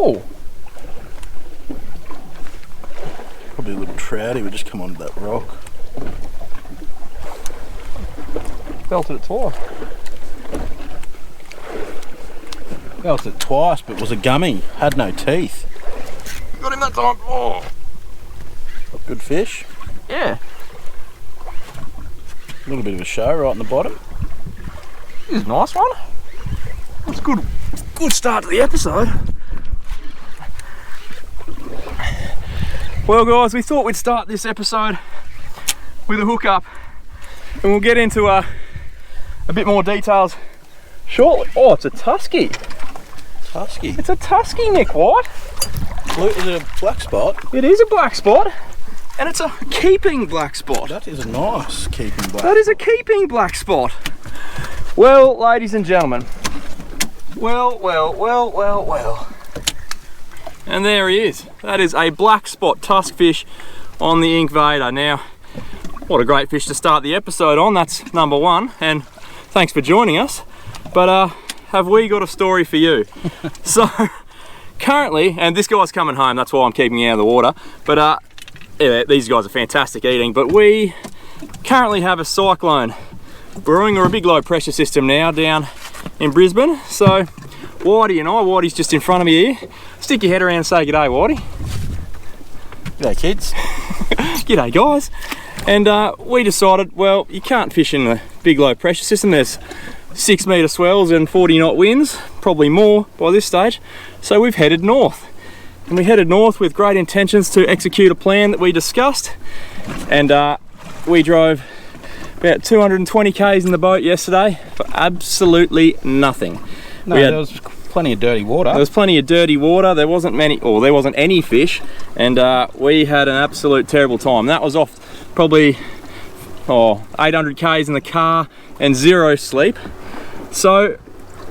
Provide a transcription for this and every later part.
Oh! Probably a little trouty would just come onto that rock. Belted it twice. Belted it twice, but was a gummy. Had no teeth. Got him that time. Oh! Good fish. Yeah. A little bit of a show right on the bottom. This is a nice one. That's good. Good start to the episode. Well guys, we thought we'd start this episode with a hookup, and we'll get into a bit more details shortly. Oh, it's a tusky. Tusky. It's a tusky, Nick White. Is it a black spot? It is a black spot, and it's a keeping black spot. That is a nice keeping black. That is a keeping black spot. Well, ladies and gentlemen. Well. And there he is. That is a black spot tusk fish on the Invader. Now, what a great fish to start the episode on. That's number one, and thanks for joining us. But have we got a story for you? So currently, and this guy's coming home, that's why I'm keeping him out of the water, but yeah, these guys are fantastic eating. But we currently have a cyclone brewing, or a big low pressure system now down in Brisbane. So Whytey and I, Whitey's just in front of me here. Stick your head around and say g'day, Whytey. G'day kids. G'day guys. And we decided, well, you can't fish in a big low pressure system. There's 6 metre swells and 40 knot winds, probably more by this stage. So we've headed north. And we headed north with great intentions to execute a plan that we discussed. And we drove about 220 k's in the boat yesterday for absolutely nothing. No, there was plenty of dirty water. There was plenty of dirty water. There wasn't any fish, and we had an absolute terrible time. That was off probably 800 k's in the car and 0 sleep. So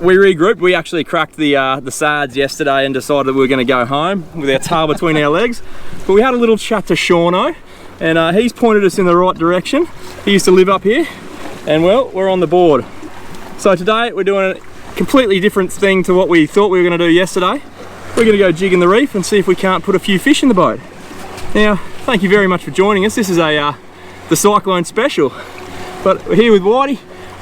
we regrouped. We actually cracked the SADs yesterday and decided that we were going to go home with our tail between our legs. But we had a little chat to Shauno, and he's pointed us in the right direction. He used to live up here, and well, we're on the board. So today we're doing a completely different thing to what we thought we were going to do yesterday. We're going to go jigging the reef and see if we can't put a few fish in the boat. Now, thank you very much for joining us. This is the Cyclone special. But we're here with Whitey.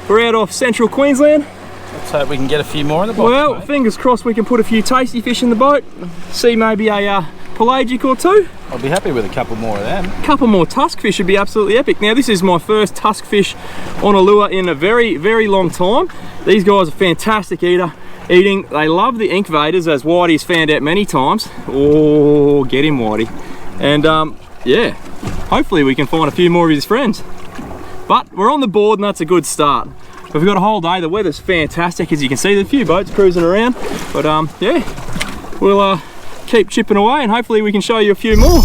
We're out off central Queensland. Let's hope we can get a few more in the boat. Well, mate. Fingers crossed we can put a few tasty fish in the boat. See maybe a pelagic or two. I'll be happy with a couple more of them. A couple more tusk fish would be absolutely epic. Now, this is my first tusk fish on a lure in a very, very long time. These guys are fantastic eating. They love the Invader's, as Whitey's found out many times. Oh, get him, Whitey. And yeah, hopefully we can find a few more of his friends. But we're on the board, and that's a good start. We've got a whole day. The weather's fantastic, as you can see. There's a few boats cruising around, but yeah, we'll keep chipping away, and hopefully we can show you a few more.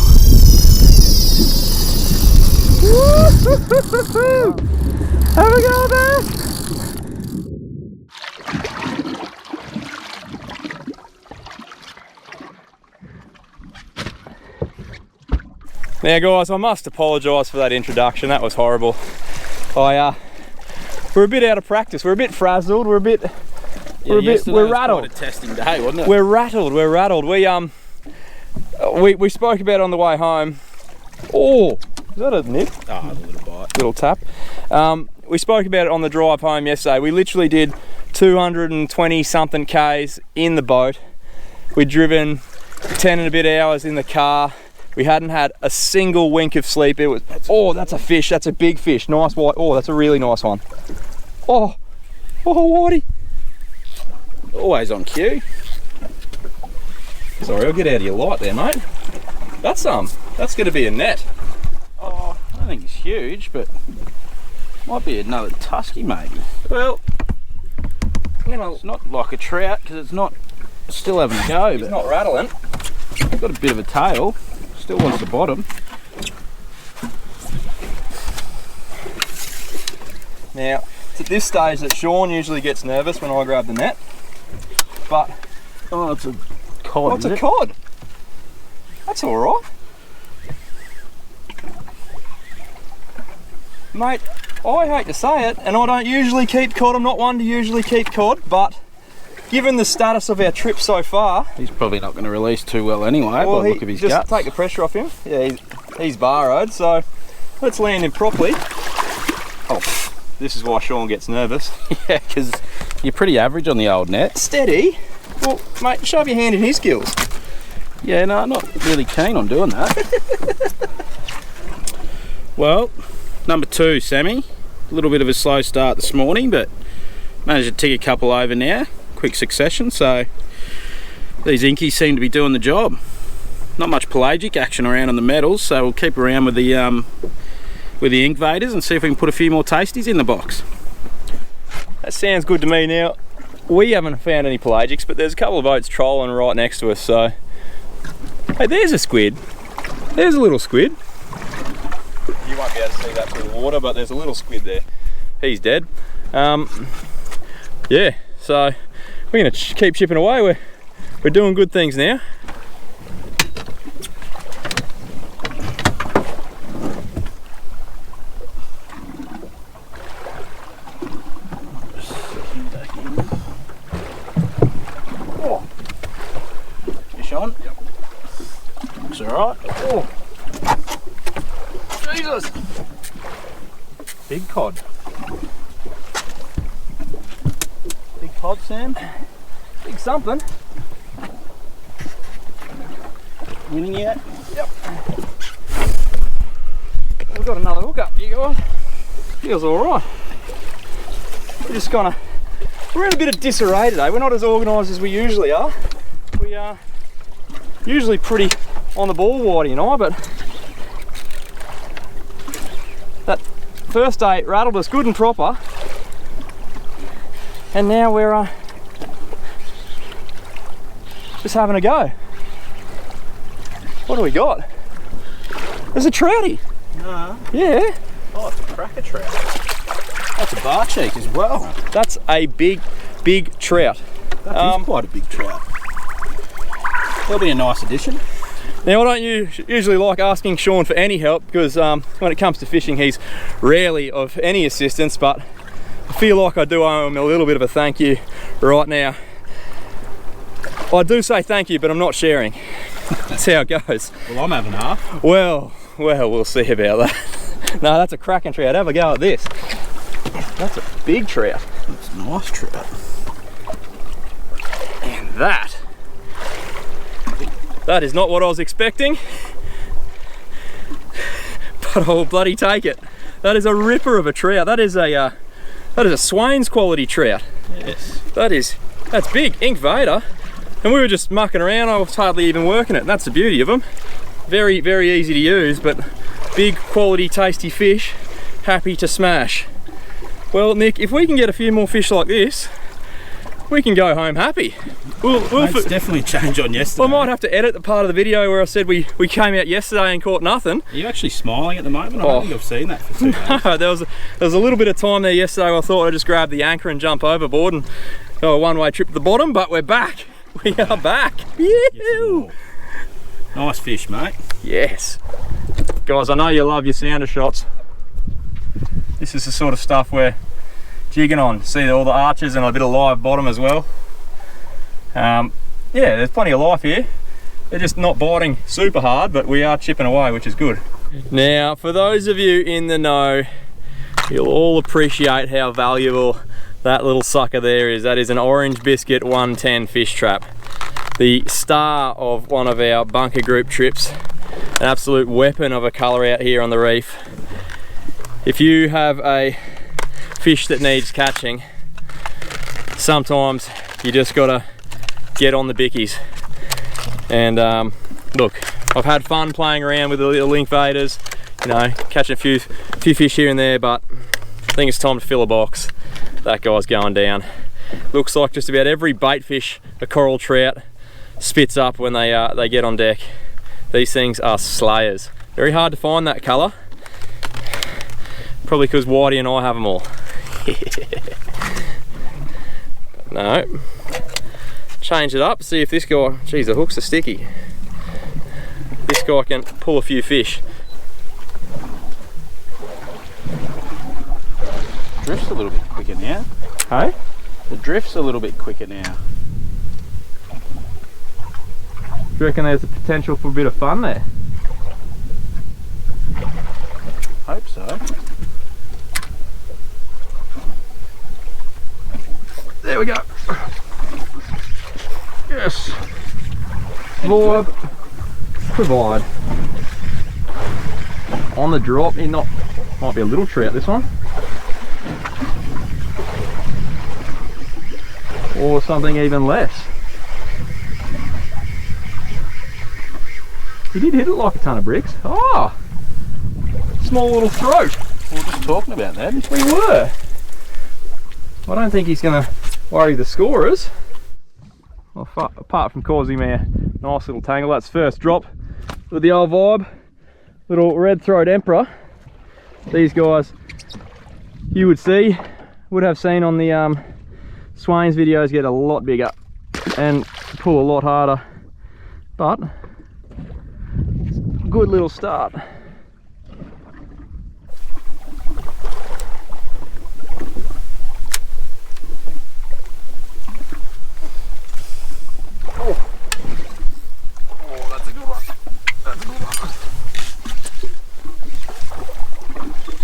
Have a go there. Now guys, I must apologise for that introduction. That was horrible. We're a bit out of practice. We're a bit frazzled. We're rattled. Quite a testing day, wasn't it? We're rattled. We spoke about it on the way home. Oh, is that a nip? Oh, a little bite. Little tap. We spoke about it on the drive home yesterday. We literally did 220 something k's in the boat. We'd driven 10 and a bit hours in the car. We hadn't had a single wink of sleep. It was, that's a fish. That's a big fish. Nice white. Oh, that's a really nice one. Oh, Whitey. Always on cue. Sorry, I'll get out of your light there, mate. That's going to be a net. Oh, I don't think it's huge, but might be another tusky maybe. Well, you know, it's not like a trout because it's not still having a go. It's not rattling. It's got a bit of a tail. Still wants the bottom. Now, it's at this stage that Sean usually gets nervous when I grab the net. But oh, it's a cod. What's a cod? That's all right, mate. I hate to say it, and I don't usually keep cod. I'm not one to usually keep cod, but given the status of our trip so far, He's probably not going to release too well anyway, by the look of his just guts. take the pressure off him. Yeah, he's barroed, so let's land him properly. Oh, this is why Sean gets nervous. Yeah, because you're pretty average on the old net. Steady? Well, mate, shove your hand in his gills. Yeah, no, I'm not really keen on doing that. Well, number 2, Sammy. A little bit of a slow start this morning, but managed to tick a couple over now, quick succession, so these inkies seem to be doing the job. Not much pelagic action around on the metals, so we'll keep around with the ink vaders and see if we can put a few more tasties in the box. That sounds good to me. Now, we haven't found any pelagics, but there's a couple of boats trolling right next to us, so... Hey, there's a squid. There's a little squid. You won't be able to see that through the water, but there's a little squid there. He's dead. Yeah, so we're gonna keep chipping away. We're doing good things now. Oh. Fish on? Yep. It's alright. Oh. Jesus! Big cod. Big cod, Sam. Big something. Winning yet? Yep. We've got another hookup, you guys. Feels alright. We're in a bit of disarray today. We're not as organised as we usually are. We are usually pretty on the ball, Whytey and I, but that first day it rattled us good and proper, and now we're just having a go. What do we got? There's a troutie. No. Yeah. Oh, it's a cracker trout. That's a bar cheek as well. That's a big trout. That is quite a big trout. That'll be a nice addition. Now, I don't usually like asking Sean for any help because when it comes to fishing, he's rarely of any assistance, but I feel like I do owe him a little bit of a thank you right now. I do say thank you, but I'm not sharing. That's how it goes. Well, I'm having half. Well, we'll see about that. No, that's a cracking trout. Have a go at this. That's a big trout. That's a nice trout. And that is not what I was expecting, but I'll bloody take it. That is a ripper of a trout. That is a Swain's quality trout. Yes. That's big. Ink vader. And we were just mucking around. I was hardly even working it. And that's the beauty of them. Very, very easy to use, but big quality tasty fish, happy to smash. Well, Nick, if we can get a few more fish like this, we can go home happy. It's definitely a change on yesterday. I might have to edit the part of the video where I said we came out yesterday and caught nothing. Are you actually smiling at the moment? I don't think I've seen that for 2 days. No, there was a little bit of time there yesterday where I thought I'd just grab the anchor and jump overboard and go a one-way trip to the bottom, but we're back. We are back. Yes, nice fish, mate. Yes. Guys, I know you love your sounder shots. This is the sort of stuff we're jigging on. See all the arches and a bit of live bottom as well. Yeah, there's plenty of life here. They're just not biting super hard, but we are chipping away, which is good. Now, for those of you in the know, you'll all appreciate how valuable that little sucker there is. That is an Orange Biscuit 110 fish trap. The star of one of our bunker group trips. An absolute weapon of a colour out here on the reef. If you have a fish that needs catching, sometimes you just gotta get on the bickies. And look, I've had fun playing around with the little link vaders, you know, catching a few fish here and there, but I think it's time to fill a box. That guy's going down. Looks like just about every bait fish a coral trout spits up when they get on deck. These things are slayers. Very hard to find that colour. Probably because Whytey and I have them all. No. Change it up, see if this guy, geez, the hooks are sticky. This guy can pull a few fish. Drift's a little bit quicker now. Hey? The drift's a little bit quicker now. Do you reckon there's a potential for a bit of fun there? Hope so. There we go. Yes. Lord, provide. On the drop, might be a little trout this one. Or something even less. He did hit it like a ton of bricks. Oh! Small little throat. We were just talking about that. We were. I don't think he's going to worry the scorers. Well, apart from causing me a nice little tangle. That's first drop with the old vibe. Little red throat emperor. These guys you would have seen on the Swain's videos get a lot bigger and pull a lot harder. But good little start. That's a good one. That's a good one.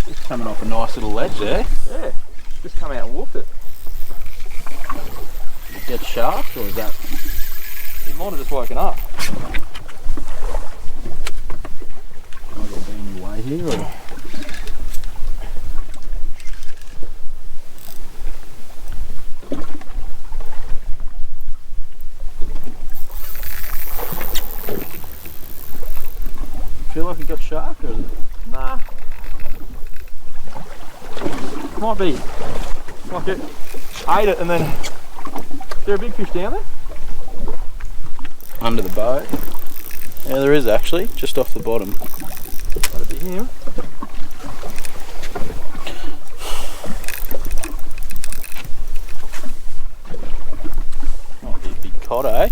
It's coming off a nice little ledge there. Yeah, just come out and whooped it. Dead sharp, or is that? It might have just woken up. Might have been in your way here, or? Feel like it got shark, or is it? Nah. Might be. Like it ate it and then. Is there a big fish down there? Under the boat. Yeah, there is actually, just off the bottom. That'd be him. Might be a big cod, eh?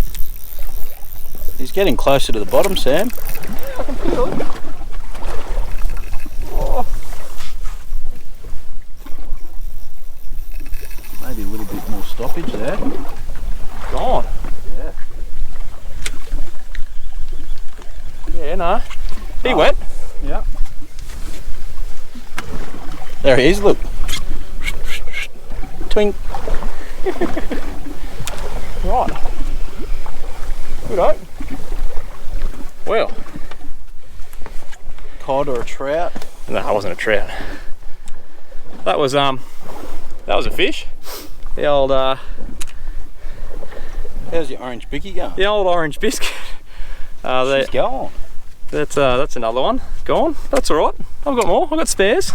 He's getting closer to the bottom, Sam. Yeah, I can feel it. Oh. Maybe a little bit more stoppage there. Gone. Yeah. Yeah, no. He wet. Yeah. There he is, look. Twink. Right. Good oak. Well. Cod or a trout? No, it wasn't a trout. That was a fish. The old How's your orange bicky going? the old orange biscuit. She's gone. That's another one. Gone. That's alright. I've got more. I've got spares.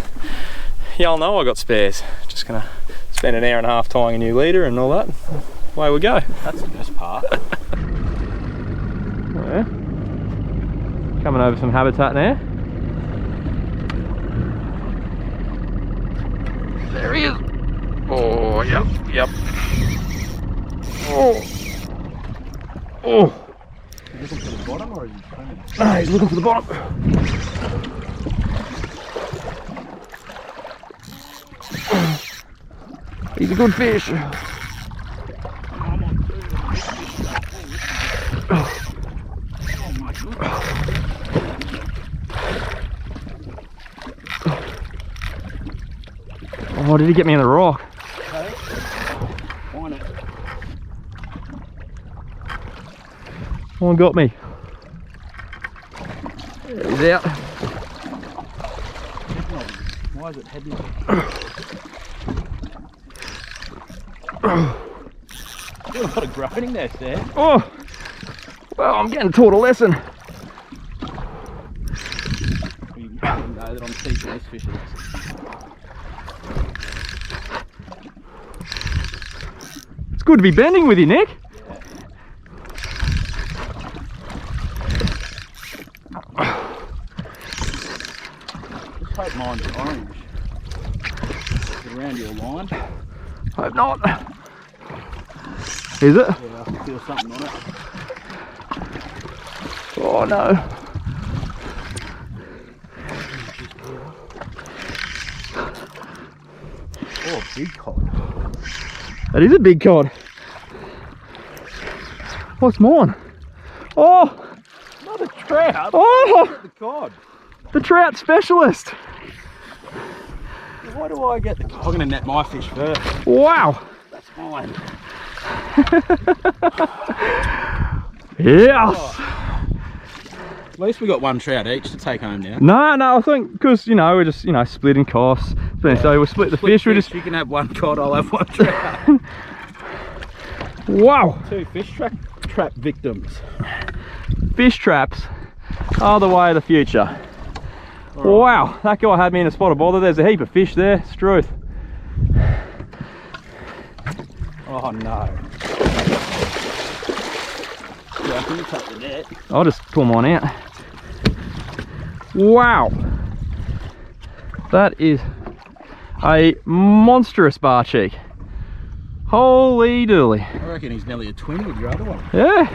Y'all know I got spares. Just gonna spend an hour and a half tying a new leader and all that. Away we go. That's the best part. Yeah. Coming over some habitat now. There he is. Oh, yep. Oh. Is he looking for the bottom or is he swimming? No, he's looking for the bottom. He's a good fish. Oh, did he get me in the rock? Okay. On it. One got me. There he's out. Why is it heavy? Got a lot of grinding there, Sam. Oh, well, I'm getting taught a lesson. You know that I'm teaching this fish a lesson. It's good to be bending with you, Nick. Just hope mine's orange. Is it around your line? Hope not. Is it? Yeah, I can feel something on it. Oh no. Oh, big cod. That is a big cod. What's mine? Oh! Another trout. Oh! The cod. The trout specialist. Why do I get the cod? I'm going to net my fish first. Wow. That's mine. Yes. Oh. At least we got one trout each to take home now. No, I think because we're just splitting costs. So we split the fish. We just you can have one cod. I'll have one trout. Wow. 2 fish trap victims. Fish traps are the way of the future. Right. Wow, that guy had me in a spot of bother. There's a heap of fish there. It's truth. Oh no. Yeah, can you take the net? I'll just pull mine out. Wow. That is a monstrous bar cheek. Holy dooly. I reckon he's nearly a twin with your other one. Yeah.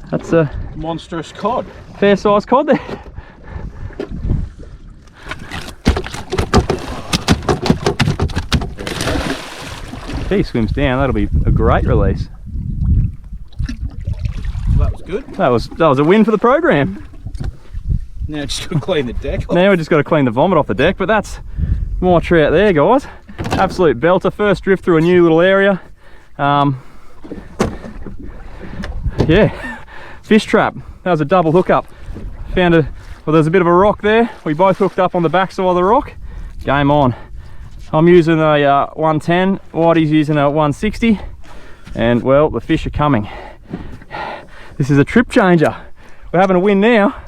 That's a monstrous cod. Fair sized cod there. If he swims down, that'll be a great release. That was good. That was a win for the program. Now just got to clean the deck off. Now we just got to clean the vomit off the deck, but that's more trout there, guys. Absolute belter. First drift through a new little area. Yeah, fish trap. That was a double hookup. Found there's a bit of a rock there. We both hooked up on the backside of the rock. Game on. I'm using a 110. Whitey's using a 160. And well, the fish are coming. This is a trip changer. We're having a win now.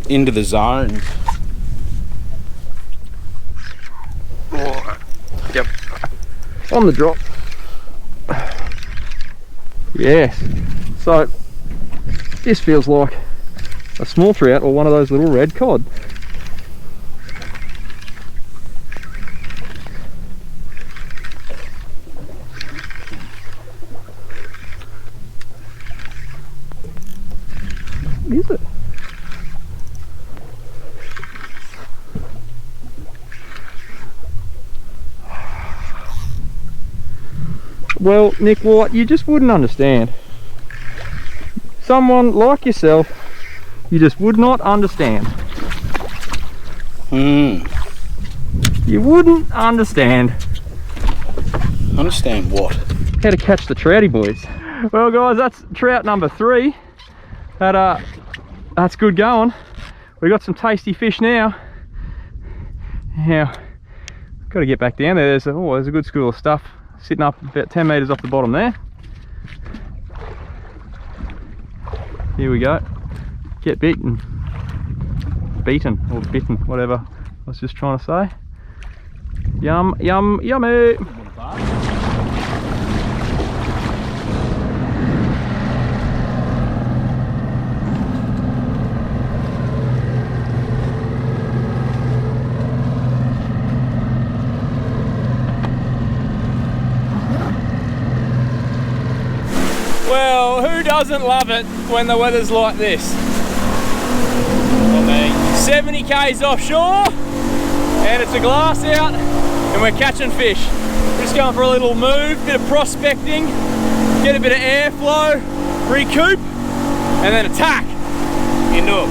Into the zone. Yep. On the drop. Yes. So this feels like a small trout or one of those little red cod. Is it? Well, Nick White, you just wouldn't understand. Someone like yourself, you just would not understand. You wouldn't understand. Understand what? How to catch the trouty, boys. Well, guys, that's trout number 3. That's good going. We got some tasty fish now. Now, got to get back down there. There's a good school of stuff sitting up about 10 metres off the bottom there. Here we go. Get beaten or bitten, whatever I was just trying to say. Yum, yum, yummy. Well, who doesn't love it when the weather's like this? Not me. 70 k's offshore, and it's a glass out, and we're catching fish. We're just going for a little move, bit of prospecting, get a bit of airflow, recoup, and then attack into it.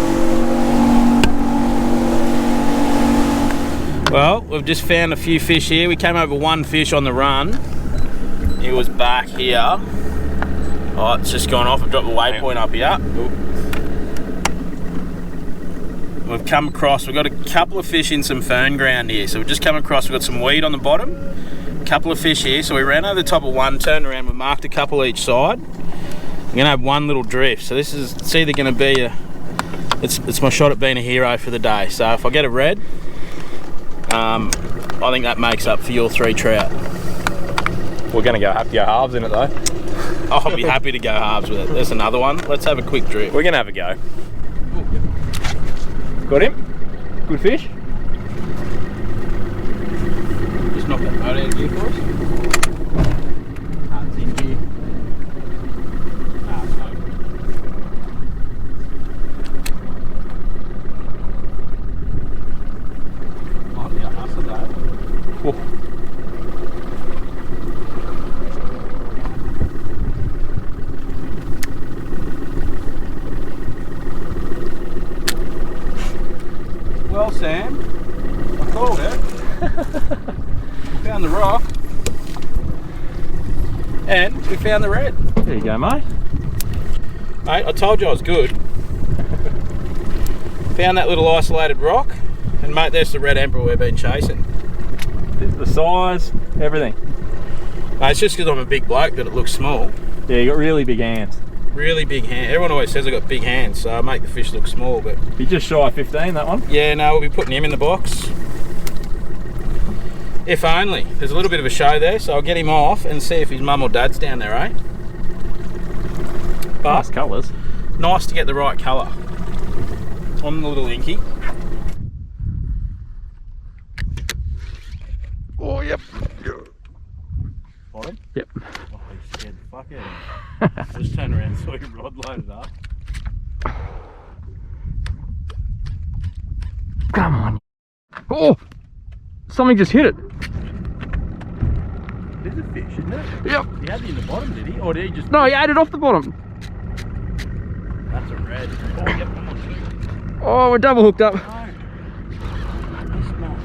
Well, we've just found a few fish here. We came over one fish on the run. It was back here. Oh, it's just gone off. I've dropped the waypoint up here. We've come across, we've got a couple of fish in some fern ground here. So we've just come across, we've got some weed on the bottom, a couple of fish here. So we ran over the top of one, turned around, we marked a couple each side. We're gonna have one little drift. So this is, it's either gonna be it's my shot at being a hero for the day. So if I get a red, I think that makes up for your 3 trout. We're gonna have to go halves in it though. I'll be happy to go halves with it. There's another one. Let's have a quick drift. We're gonna have a go. Got him. Good fish. Just knock that boat out of gear for us. It's in gear. It's no. Might be a hustle though. Oh. Well, Sam, I called it. Found the rock. And we found the red. There you go, mate. Mate, I told you I was good. Found that little isolated rock. And mate, there's the red emperor we've been chasing. The size, everything. Mate, it's just because I'm a big bloke that it looks small. Yeah, you got really big hands. Really big hand. Everyone always says I got big hands, so I make the fish look small, but You're just shy of 15, that one. yeah, no, we'll be putting him in the box. If only. There's a little bit of a show there, so I'll get him off and see if his mum or dad's down there, eh? But Nice colours. nice to get the right colour on the little inky. Oh, yep. Got him? Yep. Oh, he scared the fuck out of me. I just turned around and saw your rod loaded up. Come on. Oh! Something just hit it. It is a fish, isn't it? Yep. He had it in the bottom, did he? Or did he just... No, he ate it off the bottom. That's a red. Oh, yep, come on. Oh, we're double hooked up. No. It's not.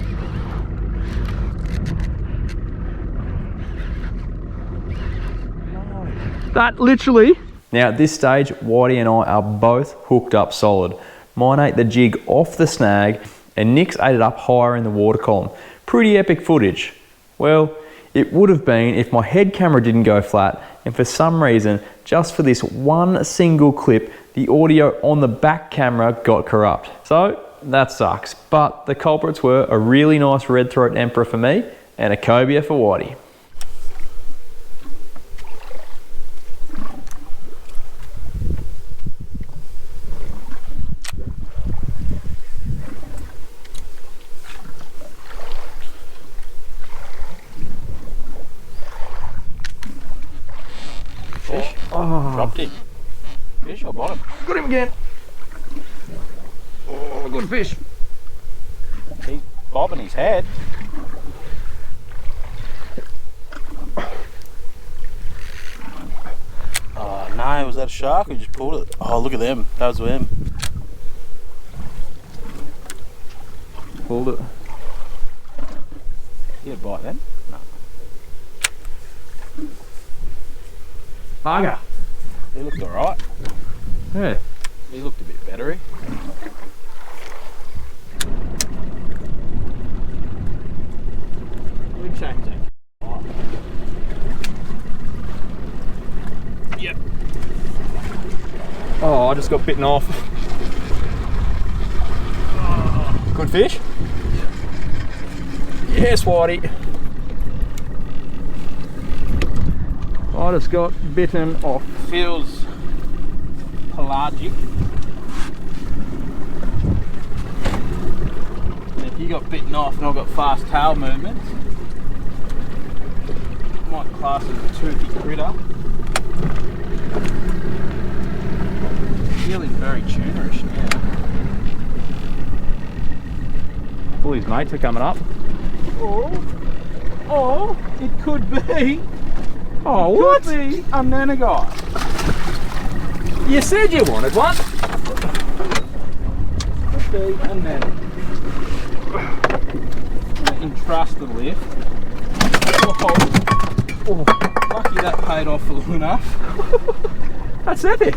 No. That literally. Now at this stage, Whytey and I are both hooked up solid. Mine ate the jig off the snag and Nick's ate it up higher in the water column. Pretty epic footage. Well, it would have been if my head camera didn't go flat and for some reason, just for this one single clip, the audio on the back camera got corrupt. So that sucks, but the culprits were a really nice red throat emperor for me and a cobia for Whytey. Fish. Oh. Dropped him. Fish or bottom? Got him again. Oh, good fish. He's bobbing his head. Oh no, was that a shark? We just pulled it. Oh, look at them. Those were them. Pulled it. You had a bite then? No. Bugger. He looked alright. Yeah. He looked a bit bettery. We change that. Oh. Yep. Oh, I just got bitten off. Good fish? Yes, Whytey. I just got bitten off. Feels pelagic. And if you got bitten off and I've got fast tail movements, I might class it as a toothy critter. Feeling very tunerish now. All his mates are coming up. Oh, it could be. Oh, What? Could be a nanagai. You said you wanted one. Could be a nanagai. I'm going to entrust the lift. Oh, lucky that paid off for long enough. That's epic.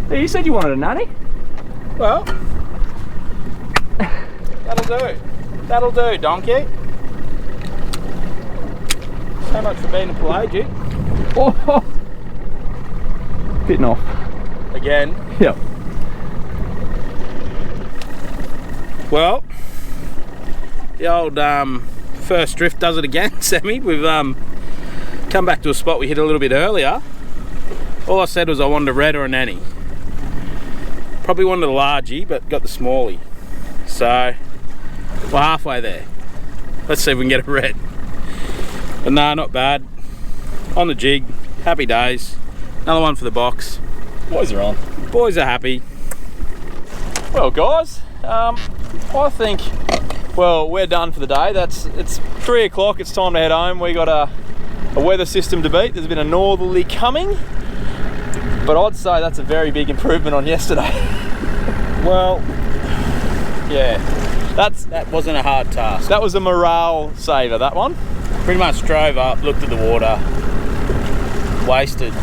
Hey, you said you wanted a nanny. Well, that'll do. That'll do, donkey. So much for being a pelagic. Oh, bitten off. Again. Yep. Well, the old first drift does it again, Sammy. We've come back to a spot we hit a little bit earlier. All I said was I wanted a red or a nanny. Probably wanted a largie, but got the smallie. So we're halfway there. Let's see if we can get a red. But nah, not bad. On the jig, happy days. Another one for the box. Boys are on. Boys are happy. Well, guys, I think, well, we're done for the day. It's 3 o'clock. It's time to head home. We got a weather system to beat. There's been a northerly coming, but I'd say that's a very big improvement on yesterday. Well, yeah, that Wasn't a hard task. that was a morale saver, that one. Pretty much drove up, looked at the water, wasted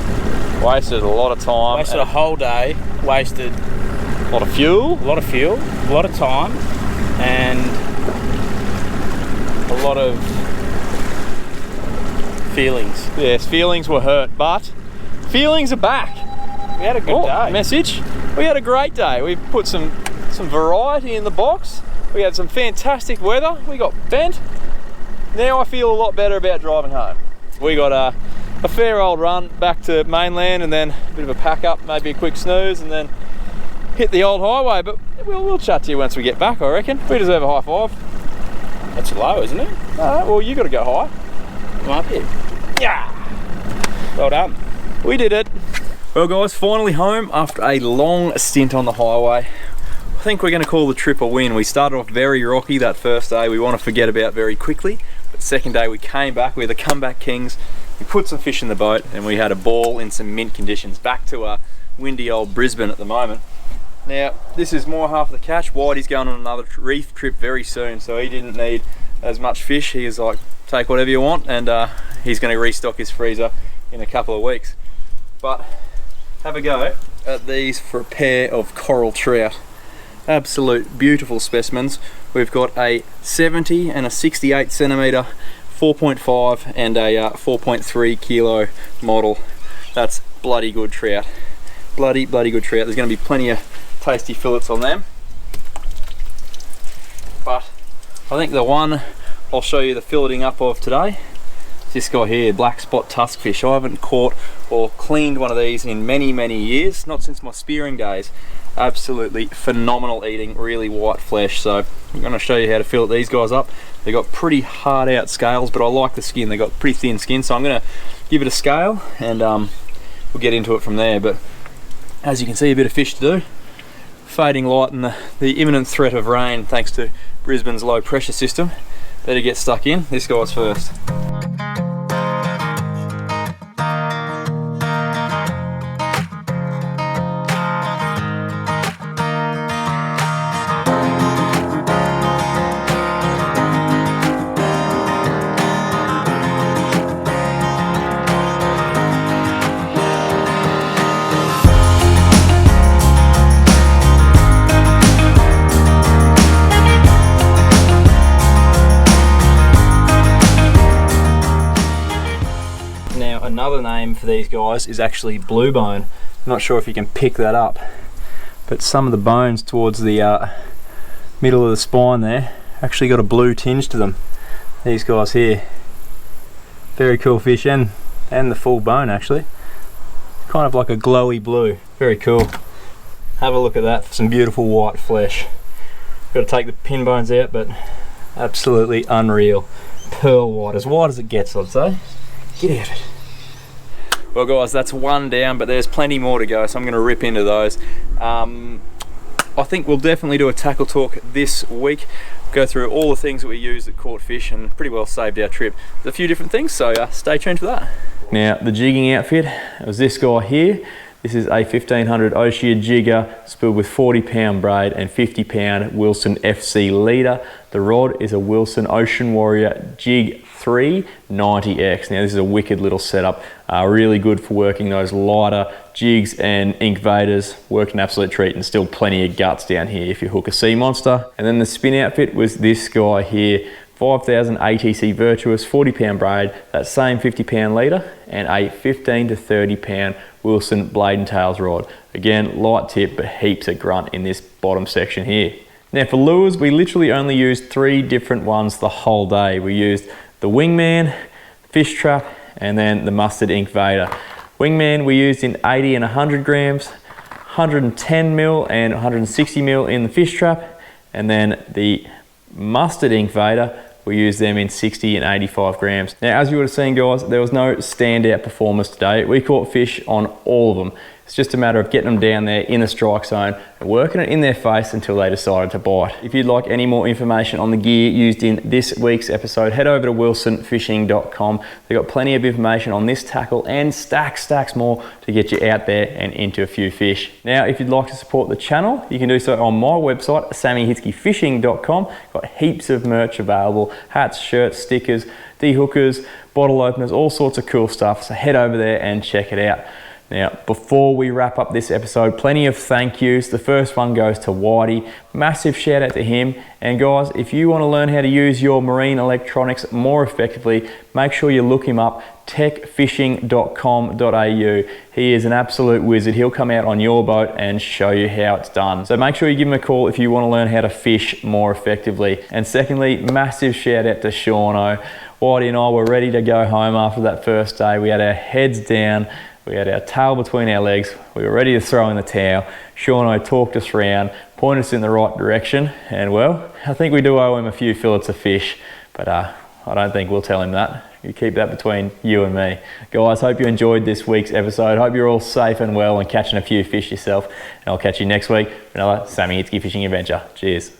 Wasted a lot of time, a whole day, wasted a lot of fuel. a lot of fuel, a lot of time, and a lot of feelings. Yes, feelings were hurt, but feelings are back. We had a good day. Message. We had a great day. We put some variety in the box. We had some fantastic weather. We got bent. Now I feel a lot better about driving home. We got a fair old run back to mainland, and then a bit of a pack up, maybe a quick snooze, and then hit the old highway. But we'll chat to you once we get back, I reckon. We deserve a high five. That's low, isn't it? Well, you got to go high. Come up here. Yeah. Well done. We did it. Well, guys, finally home after a long stint on the highway. I think we're going to call the trip a win. We started off very rocky that first day. We want to forget about very quickly. But second day we came back. We were the comeback kings. We put some fish in the boat and we had a ball in some mint conditions. Back to windy old Brisbane at the moment. Now, this is more half the catch. Whitey's going on another reef trip very soon, so he didn't need as much fish. He was like, take whatever you want, and he's going to restock his freezer in a couple of weeks. But have a go at these for a pair of coral trout. Absolute beautiful specimens. We've got a 70 and a 68 centimeter 4.5 and a 4.3 kilo model. That's bloody good trout. Bloody good trout. There's going to be plenty of tasty fillets on them. But I think the one I'll show you the filleting up of today is this guy here, black spot tusk fish. I haven't caught or cleaned one of these in many years, not since my spearing days. Absolutely phenomenal eating, really white flesh. So I'm going to show you how to fillet these guys up. They've got pretty hard out scales, but I like the skin. They've got pretty thin skin, so I'm going to give it a scale and we'll get into it from there. But as you can see, a bit of fish to do. Fading light and the imminent threat of rain thanks to Brisbane's low pressure system. Better get stuck in. This guy's first. Another name for these guys is actually blue bone. I'm not sure if you can pick that up, but some of the bones towards the middle of the spine there actually got a blue tinge to them. These guys here, very cool fish, and the full bone actually, kind of like a glowy blue. Very cool. Have a look at that for some beautiful white flesh. Got to take the pin bones out, but absolutely unreal. Pearl white as it gets, I'd say. Get out of it. Well guys, that's one down, but there's plenty more to go, so I'm going to rip into those. I think we'll definitely do a tackle talk this week, go through all the things that we used that caught fish and pretty well saved our trip. There's a few different things, so stay tuned for that. Now, the jigging outfit was this guy here. This is a 1500 Oshia jigger spooled with 40-pound braid and 50-pound Wilson FC leader. The rod is a Wilson Ocean Warrior Jig 390X. Now this is a wicked little setup, really good for working those lighter jigs and ink vaders. Worked an absolute treat, and still plenty of guts down here if you hook a sea monster. And then the spin outfit was this guy here, 5000 ATC Virtuous 40-pound braid, that same 50-pound leader, and a 15 to 30-pound Wilson Blade and Tails rod. Again, light tip, but heaps of grunt in this bottom section here. Now for lures, we literally only used 3 different ones the whole day. We used the Wingman, Fish Trap, and then the Mustard Ink Vader. Wingman we used in 80 and 100 grams, 110 mil and 160 mil in the Fish Trap, And then the mustard ink vader, we use them in 60 and 85 grams. Now, as you would have seen, guys, there was no standout performers today. We caught fish on all of them. It's just a matter of getting them down there in the strike zone and working it in their face until they decided to bite. If you'd like any more information on the gear used in this week's episode, head over to wilsonfishing.com. They've got plenty of information on this tackle and stacks more to get you out there and into a few fish. Now, if you'd like to support the channel, you can do so on my website, sammyhitzkefishing.com. Got heaps of merch available, hats, shirts, stickers, de-hookers, bottle openers, all sorts of cool stuff. So head over there and check it out. Now, before we wrap up this episode, plenty of thank yous. The first one goes to Whytey. Massive shout out to him. And guys, if you want to learn how to use your marine electronics more effectively, make sure you look him up, techfishing.com.au. He is an absolute wizard. He'll come out on your boat and show you how it's done. So make sure you give him a call if you want to learn how to fish more effectively. And secondly, massive shout out to Shauno. Whytey and I were ready to go home after that first day. We had our heads down. We had our tail between our legs. We were ready to throw in the towel. Shauno talked us around, pointed us in the right direction, and well, I think we do owe him a few fillets of fish, but I don't think we'll tell him that. You keep that between you and me. Guys, hope you enjoyed this week's episode. Hope you're all safe and well and catching a few fish yourself. And I'll catch you next week for another Sammy Hitzke fishing adventure. Cheers.